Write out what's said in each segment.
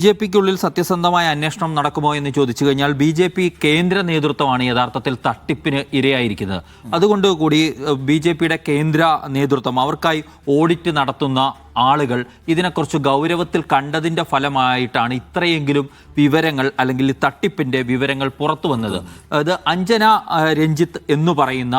ബിജെപിക്കുള്ളിൽ സത്യസന്ധമായ അന്വേഷണം നടക്കുമോ എന്ന് ചോദിച്ചു കഴിഞ്ഞാൽ ബിജെപി കേന്ദ്ര നേതൃത്വമാണ് യഥാർത്ഥത്തിൽ തട്ടിപ്പിന് ഇരയായിരിക്കുന്നത്. അതുകൊണ്ട് കൂടി ബിജെപിയുടെ കേന്ദ്ര നേതൃത്വം അവർക്കായി ഓഡിറ്റ് നടത്തുന്ന ആളുകൾ ഇതിനെക്കുറിച്ച് ഗൗരവത്തിൽ കണ്ടതിൻ്റെ ഫലമായിട്ടാണ് ഇത്രയെങ്കിലും വിവരങ്ങൾ അല്ലെങ്കിൽ തട്ടിപ്പിൻ്റെ വിവരങ്ങൾ പുറത്തു വന്നത്. അത് അഞ്ജന രഞ്ജിത്ത് എന്ന് പറയുന്ന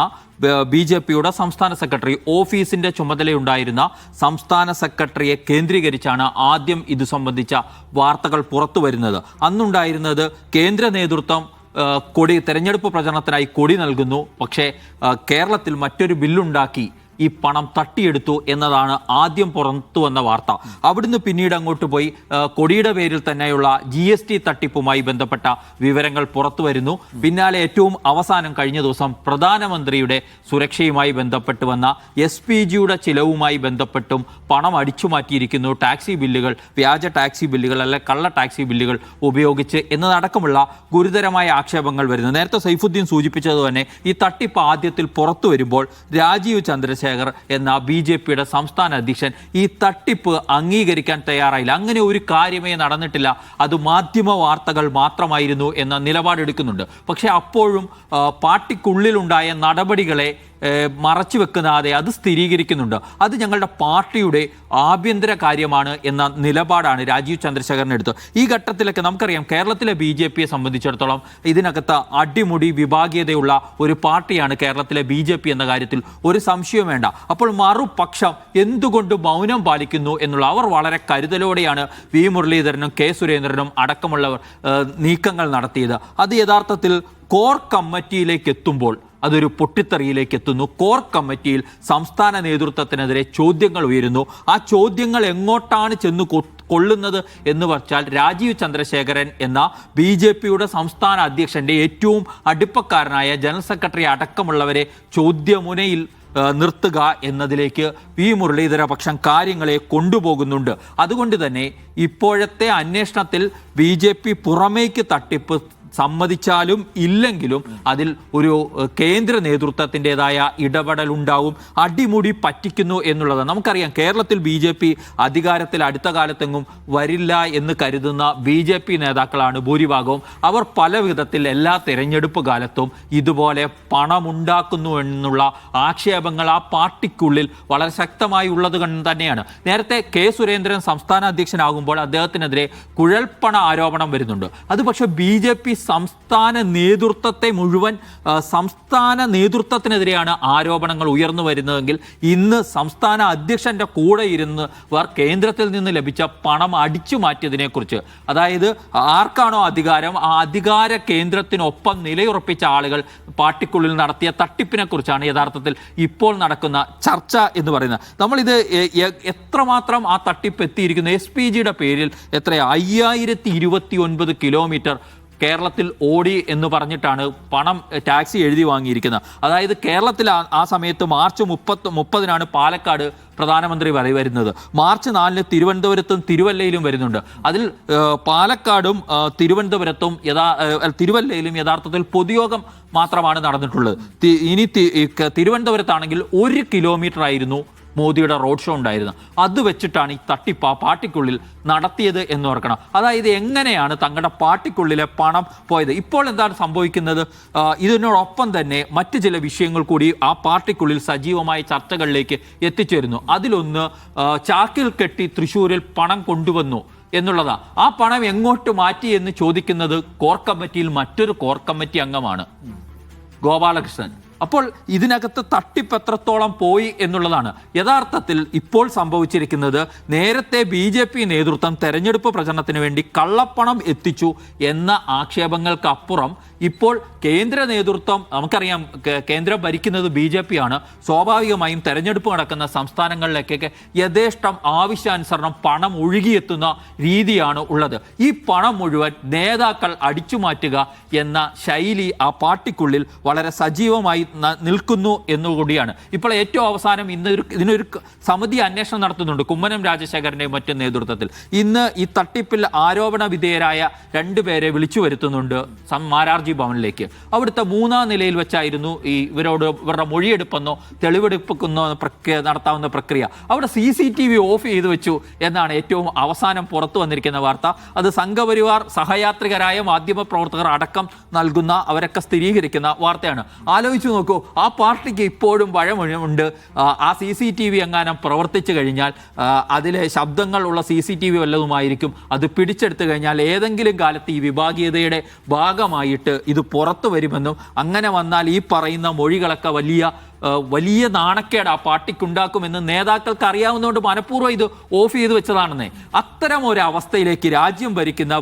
ബിജെപിയുടെ സംസ്ഥാന സെക്രട്ടറി, ഓഫീസിൻ്റെ ചുമതലയുണ്ടായിരുന്ന സംസ്ഥാന സെക്രട്ടറിയെ കേന്ദ്രീകരിച്ചാണ് ആദ്യം ഇത് സംബന്ധിച്ച വാർത്തകൾ പുറത്തു വരുന്നത്. അന്നുണ്ടായിരുന്നത് കേന്ദ്ര നേതൃത്വം തെരഞ്ഞെടുപ്പ് പ്രചരണത്തിനായി കൊടി നൽകുന്നു, പക്ഷേ കേരളത്തിൽ മറ്റൊരു ബില്ലുണ്ടാക്കി ഈ പണം തട്ടിയെടുത്തു എന്നതാണ് ആദ്യം പുറത്തു വന്ന വാർത്ത. അവിടുന്ന് പിന്നീട് അങ്ങോട്ട് പോയി കൊടിയുടെ പേരിൽ തന്നെയുള്ള GST തട്ടിപ്പുമായി ബന്ധപ്പെട്ട വിവരങ്ങൾ പുറത്തു വരുന്നു. പിന്നാലെ ഏറ്റവും അവസാനം കഴിഞ്ഞ ദിവസം പ്രധാനമന്ത്രിയുടെ സുരക്ഷയുമായി ബന്ധപ്പെട്ട് വന്ന SPGയുടെ ചിലവുമായി ബന്ധപ്പെട്ടും പണം അടിച്ചു മാറ്റിയിരിക്കുന്നു, ടാക്സി ബില്ലുകൾ, വ്യാജ ടാക്സി ബില്ലുകൾ അല്ലെ കള്ള ടാക്സി ബില്ലുകൾ ഉപയോഗിച്ച് എന്നതടക്കമുള്ള ഗുരുതരമായ ആക്ഷേപങ്ങൾ വരുന്നു. നേരത്തെ സൈഫുദ്ദീൻ സൂചിപ്പിച്ചത് തന്നെ ഈ തട്ടിപ്പ് ആദ്യത്തിൽ പുറത്തു വരുമ്പോൾ രാജീവ് ചന്ദ്രശേഖർ എന്ന ബിജെപിയുടെ സംസ്ഥാന അധ്യക്ഷൻ ഈ തട്ടിപ്പ് അംഗീകരിക്കാൻ തയ്യാറായില്ല. അങ്ങനെ ഒരു കാര്യമേ നടന്നിട്ടില്ല, അത് മാധ്യമ വാർത്തകൾ മാത്രമായിരുന്നു എന്ന നിലപാടെടുക്കുന്നുണ്ട്. പക്ഷേ അപ്പോഴും പാർട്ടിക്കുള്ളിലുണ്ടായ നടപടികളെ മറച്ചു വെക്കാതെ അത് സ്ഥിരീകരിക്കുന്നുണ്ട്. അത് ഞങ്ങളുടെ പാർട്ടിയുടെ ആഭ്യന്തര കാര്യമാണ് എന്ന നിലപാടാണ് രാജീവ് ചന്ദ്രശേഖരൻ എടുത്തത്. ഈ ഘട്ടത്തിലൊക്കെ നമുക്കറിയാം കേരളത്തിലെ BJPയെ സംബന്ധിച്ചിടത്തോളം ഇതിനകത്ത് അടിമുടി വിഭാഗീയതയുള്ള ഒരു പാർട്ടിയാണ് കേരളത്തിലെ BJP എന്ന കാര്യത്തിൽ ഒരു സംശയവും വേണ്ട. അപ്പോൾ മറുപക്ഷം എന്തുകൊണ്ട് മൗനം പാലിക്കുന്നു എന്നുള്ള അവർ വളരെ കരുതലോടെയാണ് V മുരളീധരനും K സുരേന്ദ്രനും അടക്കമുള്ളവർ നീക്കങ്ങൾ നടത്തിയത്. അത് യഥാർത്ഥത്തിൽ കോർ കമ്മിറ്റിയിലേക്ക് എത്തുമ്പോൾ അതൊരു പൊട്ടിത്തെറിയിലേക്ക് എത്തുന്നു. കോർ കമ്മിറ്റിയിൽ സംസ്ഥാന നേതൃത്വത്തിനെതിരെ ചോദ്യങ്ങൾ ഉയരുന്നു. ആ ചോദ്യങ്ങൾ എങ്ങോട്ടാണ് ചെന്ന് കൊള്ളുന്നത് എന്ന് വെച്ചാൽ രാജീവ് ചന്ദ്രശേഖരൻ എന്ന BJPയുടെ സംസ്ഥാന അധ്യക്ഷൻ്റെ ഏറ്റവും അടുപ്പക്കാരനായ ജനറൽ സെക്രട്ടറി അടക്കമുള്ളവരെ ചോദ്യമുനയിൽ നിർത്തുക എന്നതിലേക്ക് V മുരളീധര പക്ഷം കാര്യങ്ങളെ കൊണ്ടുപോകുന്നുണ്ട്. അതുകൊണ്ട് തന്നെ ഇപ്പോഴത്തെ അന്വേഷണത്തിൽ BJP പുറമേക്ക് തട്ടിപ്പ് സമ്മതിച്ചാലും ഇല്ലെങ്കിലും അതിൽ ഒരു കേന്ദ്ര നേതൃത്വത്തിൻ്റെതായ ഇടപെടലുണ്ടാവും. അടിമുടി പറ്റിക്കുന്നു എന്നുള്ളത് നമുക്കറിയാം. കേരളത്തിൽ BJP അധികാരത്തിൽ അടുത്ത കാലത്തെങ്ങും വരില്ല എന്ന് കരുതുന്ന BJP നേതാക്കളാണ് ഭൂരിഭാഗവും. അവർ പല വിധത്തിൽ എല്ലാ തെരഞ്ഞെടുപ്പ് കാലത്തും ഇതുപോലെ പണമുണ്ടാക്കുന്നു എന്നുള്ള ആക്ഷേപങ്ങൾ ആ പാർട്ടിക്കുള്ളിൽ വളരെ ശക്തമായി ഉള്ളത് കൊണ്ട് തന്നെയാണ്. നേരത്തെ K സുരേന്ദ്രൻ സംസ്ഥാന അധ്യക്ഷനാകുമ്പോൾ അദ്ദേഹത്തിനെതിരെ കുഴൽപ്പണ ആരോപണം വരുന്നുണ്ട്. അത് പക്ഷേ BJP സംസ്ഥാന നേതൃത്വത്തെ മുഴുവൻ സംസ്ഥാന നേതൃത്വത്തിനെതിരെയാണ് ആരോപണങ്ങൾ ഉയർന്നു വരുന്നതെങ്കിൽ ഇന്ന് സംസ്ഥാന അധ്യക്ഷൻ്റെ കൂടെ ഇരുന്നവർ കേന്ദ്രത്തിൽ നിന്ന് ലഭിച്ച പണം അടിച്ചു മാറ്റിയതിനെക്കുറിച്ച്, അതായത് ആർക്കാണോ അധികാരം ആ അധികാര കേന്ദ്രത്തിനൊപ്പം നിലയുറപ്പിച്ച ആളുകൾ പാർട്ടിക്കുള്ളിൽ നടത്തിയ തട്ടിപ്പിനെ കുറിച്ചാണ് യഥാർത്ഥത്തിൽ ഇപ്പോൾ നടക്കുന്ന ചർച്ച എന്ന് പറയുന്നത്. നമ്മളിത് എത്രമാത്രം ആ തട്ടിപ്പ് എത്തിയിരിക്കുന്നു. SPGയുടെ പേരിൽ എത്ര 5029 കിലോമീറ്റർ കേരളത്തിൽ ഓടി എന്ന് പറഞ്ഞിട്ടാണ് പണം ടാക്സി എഴുതി വാങ്ങിയിരിക്കുന്നത്. അതായത് കേരളത്തിൽ ആ സമയത്ത് മാർച്ച് 30-നാണ് പാലക്കാട് പ്രധാനമന്ത്രി വരുന്നത്. മാർച്ച് 4-ന് തിരുവനന്തപുരത്തും തിരുവല്ലയിലും വരുന്നുണ്ട്. അതിൽ പാലക്കാടും തിരുവല്ലയിലും യഥാർത്ഥത്തിൽ പൊതുയോഗം മാത്രമാണ് നടന്നിട്ടുള്ളത്. ഇനി തിരുവനന്തപുരത്താണെങ്കിൽ 1 കിലോമീറ്റർ ആയിരുന്നു മോദിയുടെ റോഡ് ഷോ ഉണ്ടായിരുന്നു. അത് വെച്ചിട്ടാണ് ഈ തട്ടിപ്പ് ആ പാർട്ടിക്കുള്ളിൽ നടത്തിയത് എന്ന് ഓർക്കണം. അതായത് എങ്ങനെയാണ് തങ്ങളുടെ പാർട്ടിക്കുള്ളിലെ പണം പോയത്. ഇപ്പോൾ എന്താണ് സംഭവിക്കുന്നത്? ഇതിനോടൊപ്പം തന്നെ മറ്റ് ചില വിഷയങ്ങൾ കൂടി ആ പാർട്ടിക്കുള്ളിൽ സജീവമായ ചർച്ചകളിലേക്ക് എത്തിച്ചേരുന്നു. അതിലൊന്ന് ചാക്കിൽ കെട്ടി തൃശ്ശൂരിൽ പണം കൊണ്ടുവന്നു എന്നുള്ളതാണ്. ആ പണം എങ്ങോട്ട് മാറ്റി എന്ന് ചോദിക്കുന്നത് കോർ കമ്മിറ്റിയിൽ മറ്റൊരു കോർ കമ്മിറ്റി അംഗമാണ്, ഗോപാലകൃഷ്ണൻ. അപ്പോൾ ഇതിനകത്ത് തട്ടിപ്പ് എത്രത്തോളം പോയി എന്നുള്ളതാണ് യഥാർത്ഥത്തിൽ ഇപ്പോൾ സംഭവിച്ചിരിക്കുന്നത്. നേരത്തെ BJP നേതൃത്വം തെരഞ്ഞെടുപ്പ് പ്രചരണത്തിന് വേണ്ടി കള്ളപ്പണം എത്തിച്ചു എന്ന ആക്ഷേപങ്ങൾക്കപ്പുറം ഇപ്പോൾ കേന്ദ്ര നേതൃത്വം, നമുക്കറിയാം കേന്ദ്രം ഭരിക്കുന്നത് BJP ആണ്. സ്വാഭാവികമായും തെരഞ്ഞെടുപ്പ് നടക്കുന്ന സംസ്ഥാനങ്ങളിലേക്കൊക്കെ യഥേഷ്ടം ആവശ്യാനുസരണം പണം ഒഴുകിയെത്തുന്ന രീതിയാണ് ഉള്ളത്. ഈ പണം മുഴുവൻ നേതാക്കൾ അടിച്ചു മാറ്റുക എന്ന ശൈലി ആ പാർട്ടിക്കുള്ളിൽ വളരെ സജീവമായി നിൽക്കുന്നു എന്നുകൂടിയാണ്. ഇപ്പോൾ ഏറ്റവും അവസാനം ഇതിനൊരു സമിതി അന്വേഷണം നടത്തുന്നുണ്ട് കുമ്മനം രാജശേഖരന്റെയും മറ്റു നേതൃത്വത്തിൽ. ഇന്ന് ഈ തട്ടിപ്പിൽ ആരോപണ വിധേയരായ 2 പേരെ വിളിച്ചു വരുത്തുന്നുണ്ട് മാരാർജി ഭവനിലേക്ക്. അവിടുത്തെ 3-ാം നിലയിൽ വെച്ചായിരുന്നു ഇവരുടെ മൊഴിയെടുപ്പെന്നോ തെളിവെടുപ്പെന്നോ നടത്താവുന്ന പ്രക്രിയ. അവിടെ CCTV ഓഫ് ചെയ്തു വെച്ചു എന്നാണ് ഏറ്റവും അവസാനം പുറത്തു വന്നിരിക്കുന്ന വാർത്ത. അത് സംഘപരിവാർ സഹയാത്രികരായ മാധ്യമപ്രവർത്തകർ അടക്കം നൽകുന്ന, അവരൊക്കെ സ്ഥിരീകരിക്കുന്ന വാർത്തയാണ്. ആലോചിച്ചു നോക്കൂ, ആ പാർട്ടിക്ക് ഇപ്പോഴും പഴമൊഴിയുണ്ട്. ആ CCTV എങ്ങാനും പ്രവർത്തിച്ചു കഴിഞ്ഞാൽ അതിലെ ശബ്ദങ്ങളുള്ള CCTV വല്ലതുമായിരിക്കും. അത് പിടിച്ചെടുത്തു കഴിഞ്ഞാൽ ഏതെങ്കിലും കാലത്ത് ഈ വിഭാഗീയതയുടെ ഭാഗമായിട്ട് ഇത് പുറത്തു വരുമെന്നും അങ്ങനെ വന്നാൽ ഈ പറയുന്ന മൊഴികളൊക്കെ വലിയ നാണക്കേട് ആ പാർട്ടിക്കുണ്ടാക്കുമെന്ന് നേതാക്കൾക്ക് അറിയാവുന്നതുകൊണ്ട് മനഃപൂർവ്വം ഇത് ഓഫ് ചെയ്ത് വെച്ചതാണെന്നേ. അത്തരം ഒരു അവസ്ഥയിലേക്ക് രാജ്യം ഭരിക്കുന്ന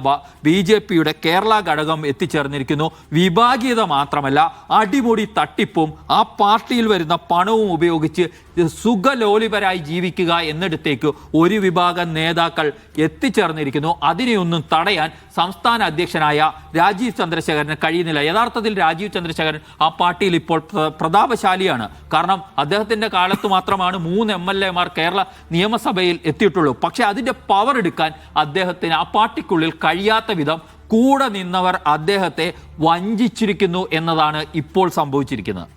BJPയുടെ കേരള ഘടകം എത്തിച്ചേർന്നിരിക്കുന്നു. വിഭാഗീയത മാത്രമല്ല, അടിമുടി തട്ടിപ്പും ആ പാർട്ടിയിൽ വരുന്ന പണവും ഉപയോഗിച്ച് സുഖലോലിപരായി ജീവിക്കുക എന്നിടത്തേക്ക് ഒരു വിഭാഗം നേതാക്കൾ എത്തിച്ചേർന്നിരിക്കുന്നു. അതിനെയൊന്നും തടയാൻ സംസ്ഥാന അധ്യക്ഷനായ രാജീവ് ചന്ദ്രശേഖരന് കഴിയുന്നില്ല. യഥാർത്ഥത്തിൽ രാജീവ് ചന്ദ്രശേഖരൻ ആ പാർട്ടിയിൽ ഇപ്പോൾ പ്രതാപശാലിയാണ്. കാരണം അദ്ദേഹത്തിന്റെ കാലത്ത് മാത്രമാണ് 3 MLA-മാർ കേരള നിയമസഭയിൽ എത്തിയിട്ടുള്ളൂ. പക്ഷെ അതിന്റെ പവർ എടുക്കാൻ അദ്ദേഹത്തിന് ആ പാർട്ടിക്കുള്ളിൽ കഴിയാത്ത വിധം കൂടെ നിന്നവർ അദ്ദേഹത്തെ വഞ്ചിച്ചിരിക്കുന്നു എന്നതാണ് ഇപ്പോൾ സംഭവിച്ചിരിക്കുന്നത്.